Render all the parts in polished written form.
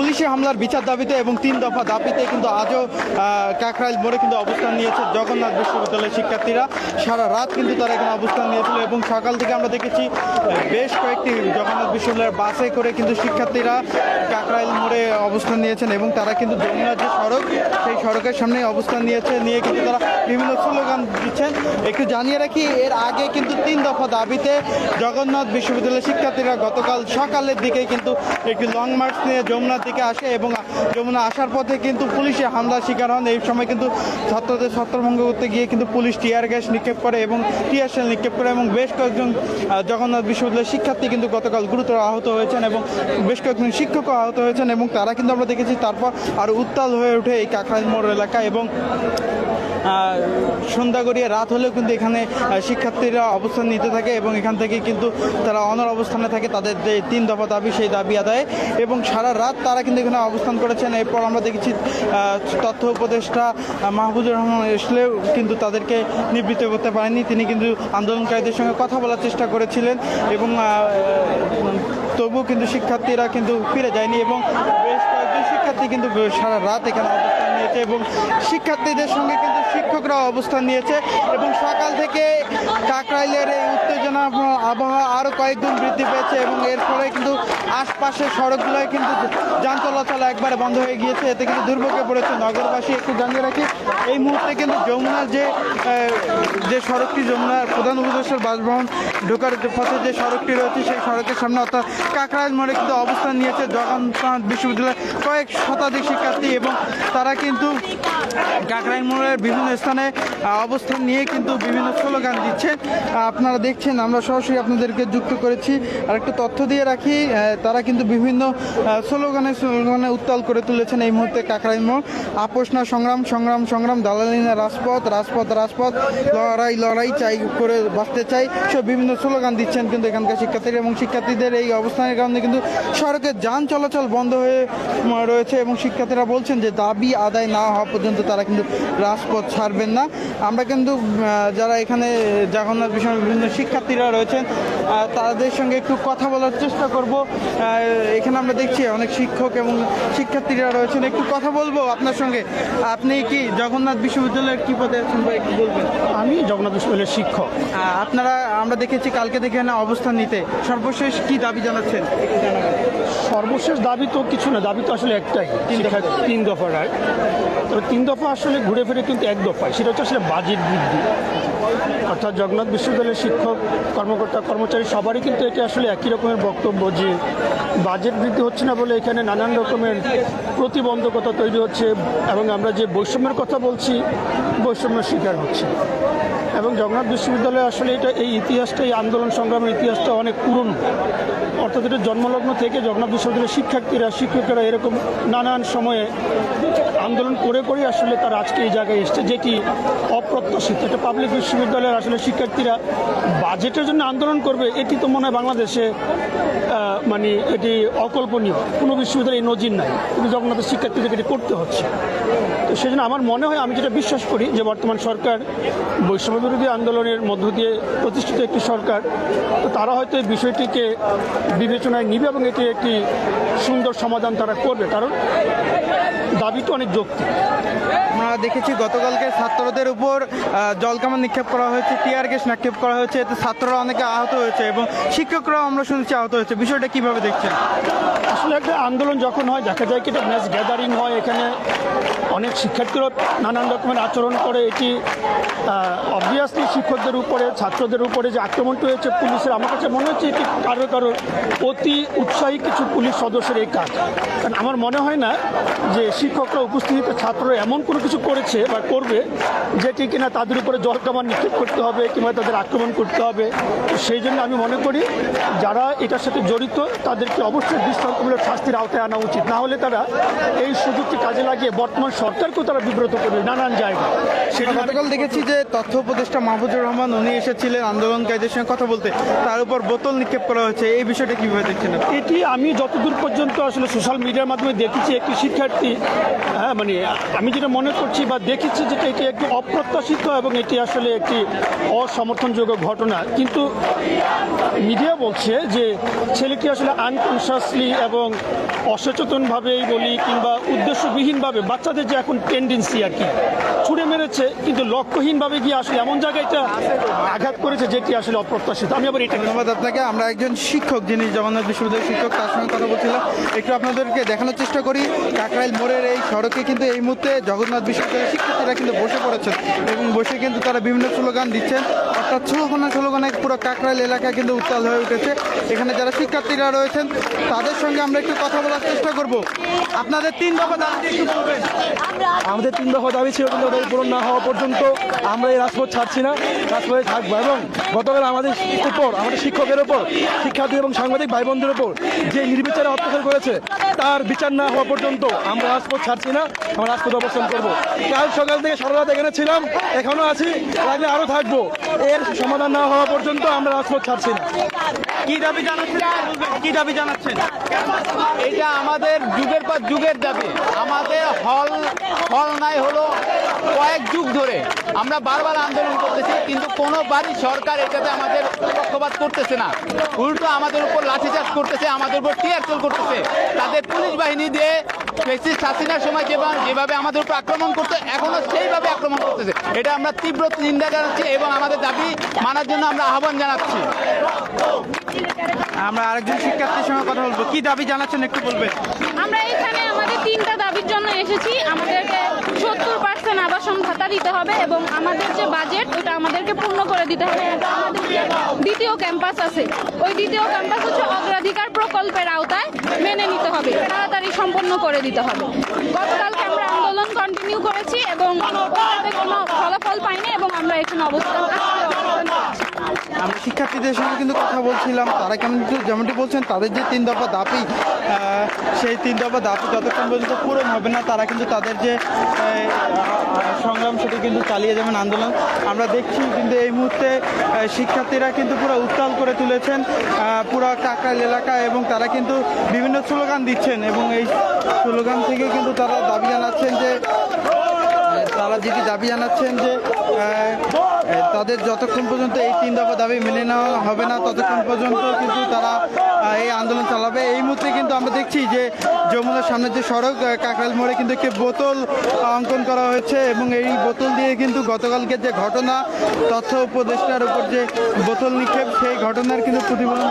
পুলিশি হামলার বিচার দাবিতে এবং 3 দফা দাবিতে কিন্তু আজও কাকরাইল মোড়ে কিন্তু অবস্থান নিয়েছে জগন্নাথ বিশ্ববিদ্যালয়ের শিক্ষার্থীরা। সারা রাত কিন্তু তারা এখানে অবস্থান নিয়েছিল এবং সকাল থেকে আমরা দেখেছি বেশ কয়েকটি জগন্নাথ বিশ্ববিদ্যালয়ের বাসে করে কিন্তু শিক্ষার্থীরা কাকরাইল মোড়ে অবস্থান নিয়েছেন এবং তারা কিন্তু যমুনার যে সড়ক সেই সড়কের সামনে অবস্থান নিয়ে কিন্তু তারা বিভিন্ন স্লোগান দিচ্ছেন। একটু জানিয়ে রাখি, এর আগে কিন্তু 3 দফা দাবিতে জগন্নাথ বিশ্ববিদ্যালয়ের শিক্ষার্থীরা গতকাল সকালের দিকে কিন্তু একটি লং মার্চ নিয়ে যমুনার দিকে আসে এবং যমুনা আসার পথে কিন্তু পুলিশে হামলার শিকার হন। এই সময় কিন্তু ছাত্রদের ছত্রভঙ্গ করতে গিয়ে কিন্তু পুলিশ টিয়ার গ্যাস নিক্ষেপ করে এবং টিয়ার শেল নিক্ষেপ করে এবং বেশ কয়েকজন জগন্নাথ বিশ্ববিদ্যালয়ের শিক্ষার্থী কিন্তু গতকাল গুরুতর আহত হয়েছেন এবং বেশ কয়েকজন শিক্ষকও আহত হয়েছেন এবং তারা কিন্তু আমরা দেখেছি তারপর আরও উত্তাল হয়ে ওঠে এই কাকরাইল মোড় এলাকা এবং সন্ধ্যা গড়িয়ে রাত হলেও কিন্তু এখানে শিক্ষার্থীরা অবস্থান নিতে থাকে এবং এখান থেকে কিন্তু তারা অনর অবস্থানে থাকে তাদের যে 3 দফা দাবি সেই দাবি আদায়ে এবং সারা রাত তারা কিন্তু এখানে অবস্থান করেছেন। এরপর আমরা দেখেছি তথ্য উপদেষ্টা মাহফুজুর রহমান আসলেও কিন্তু তাদেরকে নিবৃত্ত করতে পারেননি। তিনি কিন্তু আন্দোলনকারীদের সঙ্গে কথা বলার চেষ্টা করেছিলেন এবং তবুও কিন্তু শিক্ষার্থীরা কিন্তু ফিরে যায়নি এবং বেশ কয়েকজন শিক্ষার্থী কিন্তু সারা রাত এখানে অবস্থান নিয়েছে এবং শিক্ষার্থীদের সঙ্গে কিন্তু শিক্ষকরাও অবস্থান নিয়েছে এবং সকাল থেকে কাকরাইলের এই উত্তেজনা আবহাওয়া আরও কয়েকগুণ বৃদ্ধি পেয়েছে এবং এর ফলে কিন্তু আশপাশের সড়কগুলোয় কিন্তু যান চলাচল একবারে বন্ধ হয়ে গিয়েছে। এতে কিন্তু দুর্ভোগে পড়েছে নগরবাসী। একটু জানিয়ে রাখি, এই মুহূর্তে কিন্তু যমুনার যে সড়কটি যমুনার প্রধান উপদেষ্টার বাসভবন ঢোকার পথে যে সড়কটি রয়েছে সেই সড়কের সামনে অর্থাৎ কাকরাইল মোড়ে কিন্তু অবস্থান নিয়েছে জগন্নাথ বিশ্ববিদ্যালয়ের কয়েক শতাধিক শিক্ষার্থী এবং তারা কিন্তু কাকরাইল মোড়ের বিভিন্ন স্থানে অবস্থান নিয়ে কিন্তু বিভিন্ন স্লোগান দিচ্ছে। আপনারা দেখছেন, আমরা সরাসরি আপনাদেরকে যুক্ত করেছি। আর একটু তথ্য দিয়ে রাখি, তারা কিন্তু বিভিন্ন স্লোগানে উত্তাল করে তুলেছেন এই মুহূর্তে কাকরাইল মোড়। আপোষ না সংগ্রাম, সংগ্রাম সংগ্রাম, দালালি না রাজপথ, রাজপথ রাজপথ, লড়াই লড়াই চাই করে বাঁচতে চাই, সব বিভিন্ন স্লোগান দিচ্ছেন কিন্তু এখানকার শিক্ষার্থীরা এবং শিক্ষার্থীদের এই অবস্থানের কারণে কিন্তু সড়কে যান চলাচল বন্ধ হয়ে রয়েছে এবং শিক্ষার্থীরা বলছেন যে দাবি আদায় না হওয়া পর্যন্ত তারা কিন্তু রাজপথ ছাড়বেন না। আমরা কিন্তু যারা এখানে জগন্নাথ বিশ্ববিদ্যালয়ের বিভিন্ন শিক্ষার্থীরা রয়েছেন তাদের সঙ্গে একটু কথা বলার চেষ্টা করব। এখানে আমরা দেখছি অনেক শিক্ষক এবং শিক্ষার্থীরা রয়েছেন, একটু কথা বলবো আপনার সঙ্গে। আপনি কি জগন্নাথ বিশ্ববিদ্যালয়ের কি পদে আছেন বা একটু বলবেন? আমি জগন্নাথ বিশ্ববিদ্যালয়ের শিক্ষক। আপনারা আমরা দেখেছি কালকে থেকে এখানে অবস্থান নিতে, সর্বশেষ কি দাবি জানাচ্ছেন? সর্বশেষ দাবি তো কিছু না, দাবি তো আসলে একটাই, 3 দফা রায়। তবে 3 দফা আসলে ঘুরে ফিরে কিন্তু 1 দফায়, সেটা হচ্ছে আসলে বাজেট বৃদ্ধি। অর্থাৎ জগন্নাথ বিশ্ববিদ্যালয়ের শিক্ষক কর্মকর্তা কর্মচারী সবারই কিন্তু এটা আসলে একই রকমের বক্তব্য যে বাজেট বৃদ্ধি হচ্ছে না বলে এখানে নানান রকমের প্রতিবন্ধকতা তৈরি হচ্ছে এবং আমরা যে বৈষম্যের কথা বলছি বৈষম্যের শিকার হচ্ছে। এবং জগন্নাথ বিশ্ববিদ্যালয়ে আসলে এই ইতিহাসটা, এই আন্দোলন সংগ্রামের ইতিহাসটা অনেক পুরনো। অর্থাৎ এটা জন্মলগ্ন থেকে জগন্নাথ বিশ্ববিদ্যালয়ের শিক্ষকেরা এরকম নানান সময়ে আন্দোলন করে করে আসলে তারা আজকে এই জায়গায় এসছে, যেটি অপ্রত্যাশিত। এটা পাবলিক বিশ্ববিদ্যালয়ের আসলে শিক্ষার্থীরা বাজেটের জন্য আন্দোলন করবে, এটি তো মনে হয় বাংলাদেশে মানে এটি অকল্পনীয়। কোনো বিশ্ববিদ্যালয়ে এই নজির নাই, কিন্তু জগন্নাথের শিক্ষার্থীদেরকে এটি করতে হচ্ছে। তো সেই জন্য আমার মনে হয়, আমি যেটা বিশ্বাস করি যে বর্তমান সরকার বৈষম্য বিরোধী আন্দোলনের মধ্য দিয়ে প্রতিষ্ঠিত একটি সরকার, তো তারা হয়তো এই বিষয়টিকে বিবেচনায় নিবে এবং এটি একটি সুন্দর সমাধান তারা করবে, কারণ দাবিটা অনেক যৌক্তিক। আমরা দেখেছি গতকালকে ছাত্রদের উপর জলকামান নিক্ষেপ করা হয়েছে, টিয়ার গ্যাস নিক্ষেপ করা হয়েছে, এতে ছাত্ররা অনেকে আহত হয়েছে এবং শিক্ষকরাও আমরা শুনছি আহত হয়েছে। বিষয়টা কিভাবে দেখছেন? আসলে একটা আন্দোলন যখন হয় দেখা যায় কি এটা ম্যাস গ্যাদারিং হয়, এখানে অনেক শিক্ষার্থীরা নানান রকমের আচরণ করে। এটি অবভিয়াসলি শিক্ষকদের উপরে, ছাত্রদের উপরে যে আক্রমণটা হয়েছে পুলিশের, আমার কাছে মনে হচ্ছে এটি কারো অতি উৎসাহী কিছু পুলিশ সদস্যের এই কাজ। কারণ আমার মনে হয় না যে শিক্ষকরা উপস্থিতিতে ছাত্ররা এমন কোনো কিছু করেছে বা করবে যেটি কিনা তাদের উপরে জলকামান নিক্ষেপ করতে হবে কিংবা তাদের আক্রমণ করতে হবে। সেই জন্য আমি মনে করি যারা এটার সাথে জড়িত তাদেরকে অবশ্যই দৃষ্টান্তমূলক শাস্তির আওতায় আনা উচিত, না হলে তারা এই সুযোগটি কাজে লাগিয়ে বর্তমান সরকারকেও তারা বিব্রত করবে নানান জায়গায়। সেটা গতকাল দেখেছি যে তথ্য উপদেষ্টা মাহফুজুর রহমান উনি এসেছিলেন আন্দোলনকারীদের সঙ্গে কথা বলতে, তার উপর বোতল নিক্ষেপ করা হয়েছে। এই বিষয়টা কীভাবে দেখছেন? এটি আমি যতদূর পর্যন্ত পর্যন্ত আসলে সোশ্যাল মিডিয়ার মাধ্যমে দেখেছি একটি শিক্ষার্থী, হ্যাঁ মানে আমি যেটা মনে করছি বা দেখেছি যেটা এটি একটু অপ্রত্যাশিত এবং এটি আসলে একটি অসমর্থনযোগ্য ঘটনা, কিন্তু মিডিয়া বলছে যে ছেলেটি আসলে আনকনসিয়াসলি এবং অসচেতনভাবেই বলি কিংবা উদ্দেশ্যবিহীনভাবে বাচ্চাদের যে এখন টেন্ডেন্সি আর কি ছুড়ে মেরেছে, কিন্তু লক্ষ্যহীনভাবে গিয়ে আসলে এমন জায়গায় এটা আঘাত করেছে যেটি আসলে অপ্রত্যাশিত। আমি আবার এটা ধন্যবাদ আপনাকে। আমরা একজন শিক্ষক, যিনি জগন্নাথ বিশ্ববিদ্যালয়ের শিক্ষক, তার সঙ্গে কথা বলছিলাম। একটু আপনাদেরকে দেখানোর চেষ্টা করি, কাকরাইল মোড়ের এই সড়কে কিন্তু এই মুহূর্তে জগন্নাথ বিশ্ববিদ্যালয়ের শিক্ষার্থীরা কিন্তু বসে পড়েছেন এবং বসে কিন্তু তারা বিভিন্ন স্লোগান দিচ্ছেন, অর্থাৎ স্লোগানে পুরো কাকরাইল এলাকা কিন্তু উত্তাল হয়ে উঠেছে। এখানে যারা শিক্ষার্থীরা রয়েছেন তাদের সঙ্গে আমরা একটু কথা বলার চেষ্টা করব। আপনাদের 3 দফা দাবি একটু বলবেন। আমাদের 3 দফা দাবি ছিল, কিন্তু দাবি পূরণ না হওয়া পর্যন্ত আমরা এই রাজপথ ছাড়ছি না, রাজপথে থাকবো। এবং গতকাল আমাদের উপর, আমাদের শিক্ষকের উপর, শিক্ষার্থী এবং সাংবাদিক ভাই বোনদের উপর যে নির্বিচারে অত্যাচার করেছে তার বিচার না হওয়া পর্যন্ত আমরা রাজপথ ছাড়ছি না, আমরা রাজপথ অবস্থান করবো। কাল সকাল থেকে সারা রাত এখানে ছিলাম, এখনো আছি, লাগলে আরও থাকবো। এর সমাধান না হওয়া পর্যন্ত আমরা রাজপথ ছাড়ছি না। কি দাবি জানাচ্ছেন? কি দাবি জানাচ্ছেন? এটা আমাদের যুগের পর যুগের দাবি। আমাদের হল নাই হলো কয়েক যুগ ধরে আমরা বারবার আন্দোলন করতেছি, কিন্তু কোনোবারই সরকার এটাতে আমাদের পক্ষপাত করতেছে না, উল্টো আমাদের উপর লাঠিচার্জ করতেছে, আমাদের উপর টিয়ারশেল করতেছে। তাদের পুলিশ বাহিনী দিয়ে ফ্যাসিস্ট হাসিনার সময় যেভাবে আমাদের উপর আক্রমণ করতে, এখনো সেইভাবে আক্রমণ করতেছে। এটা আমরা তীব্র নিন্দা জানাচ্ছি এবং আমাদের দাবি মানার জন্য আমরা আহ্বান জানাচ্ছি। আমরা আরেকজন শিক্ষার্থীর সঙ্গে কথা বলবো। কি দাবি জানাচ্ছেন একটু বলবেন? আমরা এখানে আমাদের 3টা দাবির জন্য এসেছি। আমাদেরকে 70% আবাসন ভাতা দিতে হবে এবং আমাদের যে বাজেট ওটা আমাদেরকে পূর্ণ করে দিতে হবে। আমাদের যে দ্বিতীয় ক্যাম্পাস আছে, ওই দ্বিতীয় ক্যাম্পাস হচ্ছে অগ্রাধিকার প্রকল্পের আওতায় মেনে নিতে হবে, তাড়াতাড়ি সম্পন্ন করে দিতে হবে। গতকালকে আমরা আন্দোলন কন্টিনিউ করেছি এবং ওটাতে কোনো ফলাফল পাইনি এবং আমরা এখানে অবস্থান করছি। আমরা শিক্ষার্থীদের সঙ্গে কিন্তু কথা বলছিলাম, তারা যেমনটি বলছেন তাদের যে 3 দফা দাবি, সেই 3 দফা দাবি যতক্ষণ পর্যন্ত পূরণ হবে না তারা কিন্তু তাদের যে সংগ্রাম সেটি কিন্তু চালিয়ে যাবেন আন্দোলন। আমরা দেখছি কিন্তু এই মুহূর্তে শিক্ষার্থীরা কিন্তু পুরো উত্তাল করে তুলেছেন পুরো কাকরাইল এলাকা এবং তারা কিন্তু বিভিন্ন স্লোগান দিচ্ছেন এবং এই স্লোগান থেকে কিন্তু তারা দাবি জানাচ্ছেন যে তাদের যতক্ষণ পর্যন্ত এই 3 দফা দাবি মেনে নেওয়া হবে না ততক্ষণ পর্যন্ত কিন্তু তারা এই আন্দোলন চালাবে। এই মুহূর্তে কিন্তু আমরা দেখছি যে যমুনার সামনের যে সড়ক কাকরাইল মোড়ে কিন্তু একটি বোতল অঙ্কন করা হয়েছে এবং এই বোতল দিয়ে কিন্তু গতকালকে যে ঘটনা, তথ্য উপদেষ্টার উপর যে বোতল নিক্ষেপ, সেই ঘটনার কিন্তু প্রতিফলন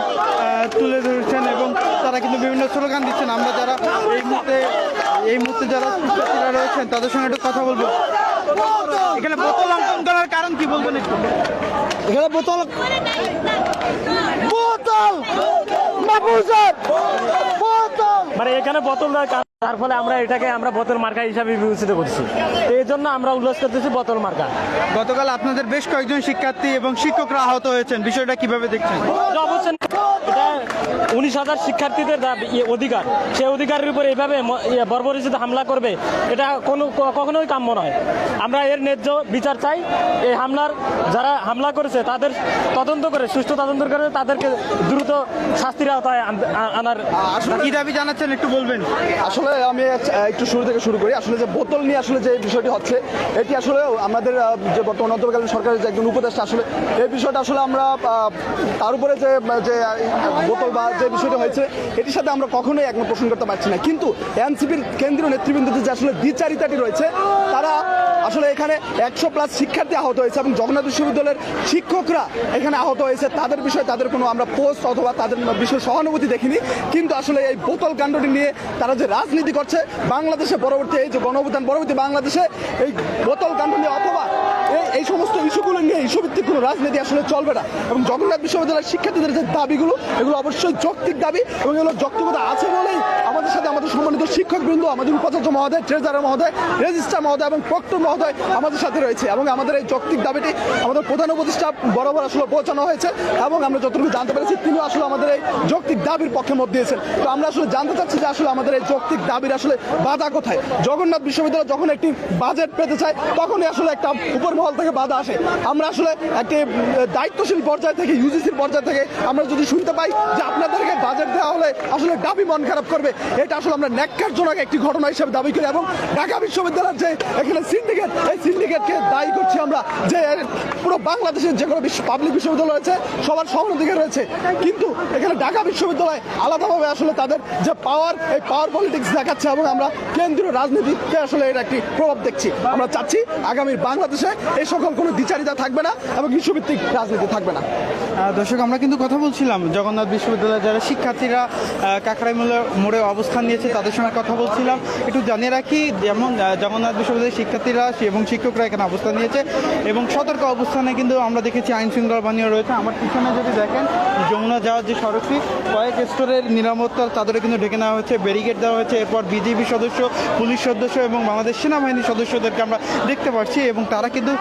তুলে ধরেছেন এবং তারা কিন্তু বিভিন্ন স্লোগান দিচ্ছেন। আমরা যারা এই মুহূর্তে যারা শিক্ষার্থীরা রয়েছেন তাদের সঙ্গে একটু কথা বলবো। এখানে বোতল অঙ্কন করার কারণ কি বলবেন একটু? এখানে বোতল মানে এখানে বোতল দেয়, তার ফলে আমরা এটাকে বোতল মার্কা হিসাবে বিবেচিত করছি। এই জন্য আমরা উল্লেখ করতেছি বোতল মার্কা। গতকাল আপনাদের বেশ কয়েকজন শিক্ষার্থী এবং শিক্ষকরা আহত হয়েছেন, বিষয়টা কিভাবে দেখছেন? অবশ্যই এটা 19,000 শিক্ষার্থীদের অধিকার, সেই অধিকারের উপরে এইভাবে বর্বরচিত হামলা করবে, এটা কখনোই কাম্য নয়। আমরা এর ন্যায্য বিচার চাই। এই যারা হামলা করেছে তাদের তদন্ত করে, সুষ্ঠু তদন্ত করে তাদেরকে দ্রুত শাস্তির আওতায় আনার। কি দাবি জানাচ্ছেন একটু বলবেন? আসলে আমি একটু শুরু থেকে শুরু করি। আসলে যে বোতল নিয়ে আসলে যে বিষয়টি হচ্ছে, এটি আসলে আমাদের যে বর্তমান অন্তর্কালীন সরকারের যে একজন উপদেষ্টা, আসলে এই বিষয়টা আসলে আমরা তার উপরে যে বোতল বা যে বিষয়টা হয়েছে এটির সাথে আমরা কখনোই একমত পোষণ করতে পারছি না। কিন্তু এনসিপির কেন্দ্রীয় নেতৃবৃন্দদের যে আসলে দ্বিচারিতাটি রয়েছে, তারা আসলে এখানে 100+ শিক্ষার্থী আহত হয়েছে এবং জগন্নাথ বিশ্ববিদ্যালয়ের শিক্ষকরা এখানে আহত হয়েছে। তাদের বিষয়ে তাদের কোনো আমরা পোস্ট অথবা তাদের বিষয়ে সহানুভূতি দেখিনি। কিন্তু আসলে এই বোতল কাণ্ডটি নিয়ে তারা যে রাজনীতি করছে, বাংলাদেশে পরবর্তী এই যে গণঅভ্যুত্থান পরবর্তী বাংলাদেশে এই বোতল কাণ্ড নিয়ে অথবা এই সমস্ত ইস্যুগুলো নিয়ে ইস্যুভিত্তিক কোনো রাজনীতি আসলে চলবে না। এবং জগন্নাথ বিশ্ববিদ্যালয়ের শিক্ষার্থীদের যে দাবিগুলো, এগুলো অবশ্যই যৌক্তিক দাবি এবং এগুলো যৌক্তিকতা আছে বলেই আমাদের সাথে আমাদের সম্মানিত শিক্ষকবৃন্দ, আমাদের উপাচার্য মহোদয়, ট্রেজারার মহোদয়, রেজিস্ট্রার মহোদয় এবং প্রক্টর মহোদয় আমাদের সাথে রয়েছে এবং আমাদের এই যৌক্তিক দাবিটি আমাদের প্রধান উপদেষ্টা বরাবর আসলে পৌঁছানো হয়েছে এবং আমরা যতটুকু জানতে পেরেছি তিনি আসলে আমাদের এই যৌক্তিক দাবির পক্ষে মত দিয়েছেন। তো আমরা আসলে জানতে চাচ্ছি যে আসলে আমাদের এই যৌক্তিক দাবির আসলে বাধা কোথায়। জগন্নাথ বিশ্ববিদ্যালয় যখন একটি বাজেট পেতে চায় তখনই আসলে একটা উপর মহল থেকে বাধা আসে। আমরা আসলে একটি দায়িত্বশীল পর্যায় থেকে, ইউজিসির পর্যায় থেকে আমরা যদি শুনতে পাই যে আপনাদেরকে বাজেট দেওয়া হলে আসলে দাবি মন খারাপ করবে, এটা আসলে আমরা ন্যাক্কারজনক একটি ঘটনা হিসেবে দাবি করি এবং ঢাকা বিশ্ববিদ্যালয়ের যে এখানে সিন্ডিকেট, এই সিন্ডিকেটকে দায়ী করছি আমরা যে পুরো বাংলাদেশের যে কোনো পাবলিক বিশ্ববিদ্যালয় রয়েছে সবার সমানাধিকার রয়েছে, কিন্তু এখানে ঢাকা বিশ্ববিদ্যালয় আলাদাভাবে আসলে তাদের যে পাওয়ার, এই পাওয়ার পলিটিক্স দেখাচ্ছে এবং আমরা কেন্দ্রীয় রাজনীতিতে আসলে এর একটি প্রভাব দেখছি। আমরা চাচ্ছি আগামীর বাংলাদেশে এই সকল কোনো দ্বিচারিতা থাকবে না এবং ইস্যুভিত্তিক রাজনীতি থাকবে না। দর্শক, আমরা কিন্তু কথা বলছিলাম জগন্নাথ বিশ্ববিদ্যালয়ের যারা শিক্ষার্থীরা কাকরাই মোড়ে অবস্থান নিয়েছে তাদের সঙ্গে কথা বলছিলাম। একটু জানিয়ে রাখি, যেমন জগন্নাথ বিশ্ববিদ্যালয়ের শিক্ষার্থীরা এবং শিক্ষকরা এখানে অবস্থান নিয়েছে এবং সতর্ক অবস্থানে কিন্তু আমরা দেখেছি আইন শৃঙ্খলা বাহিনীও রয়েছে। আমার পিছনে যদি দেখেন যমুনা যাওয়ার যে সড়কটি, কয়েক স্তরের নিরাপত্তার চাদরে কিন্তু ঢেকে নেওয়া হয়েছে, ব্যারিকেড দেওয়া হয়েছে। এরপর বিজিবি সদস্য, পুলিশ সদস্য এবং বাংলাদেশ সেনাবাহিনীর সদস্যদেরকে আমরা দেখতে পাচ্ছি এবং তারা কিন্তু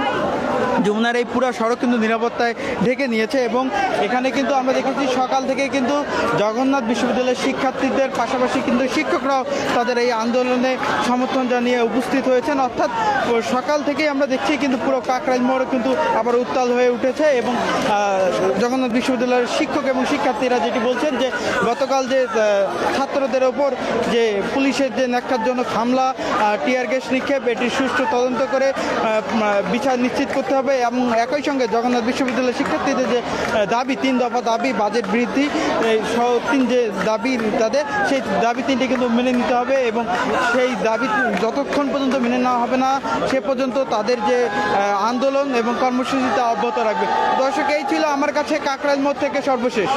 যমুনার এই পুরো সড়ক কিন্তু নিরাপত্তায় ঢেকে নিয়েছে এবং এখানে কিন্তু আমরা দেখেছি সকাল থেকে কিন্তু জগন্নাথ বিশ্ববিদ্যালয়ের শিক্ষার্থীদের পাশাপাশি কিন্তু শিক্ষকরাও তাদের এই আন্দোলনে সমর্থন জানিয়ে উপস্থিত হয়েছেন। অর্থাৎ সকাল থেকেই আমরা দেখছি কিন্তু পুরো কাকরাইল মোড় কিন্তু আবার উত্তাল হয়ে উঠেছে এবং জগন্নাথ বিশ্ববিদ্যালয়ের শিক্ষক এবং শিক্ষার্থীরা যেটি বলছেন যে গতকাল যে ছাত্রদের ওপর যে পুলিশের যে ন্যাক্কারজনক হামলা, টিয়ার গ্যাস নিক্ষেপ, এটির সুষ্ঠু তদন্ত করে বিচার নিশ্চিত করতে হবে এবং একই সঙ্গে জগন্নাথ বিশ্ববিদ্যালয়ের শিক্ষার্থীদের যে দাবি, 3 দফা দাবি, বাজেট বৃদ্ধি সহ যে দাবি তাদের, সেই দাবি 3টি কিন্তু মেনে নিতে হবে এবং সেই দাবি যতক্ষণ পর্যন্ত মেনে নেওয়া হবে না সে পর্যন্ত তাদের যে আন্দোলন এবং কর্মসূচিটা অব্যাহত রাখবে। দর্শক, এই ছিল আমার কাছে কাকরাইল মোড় থেকে সর্বশেষ।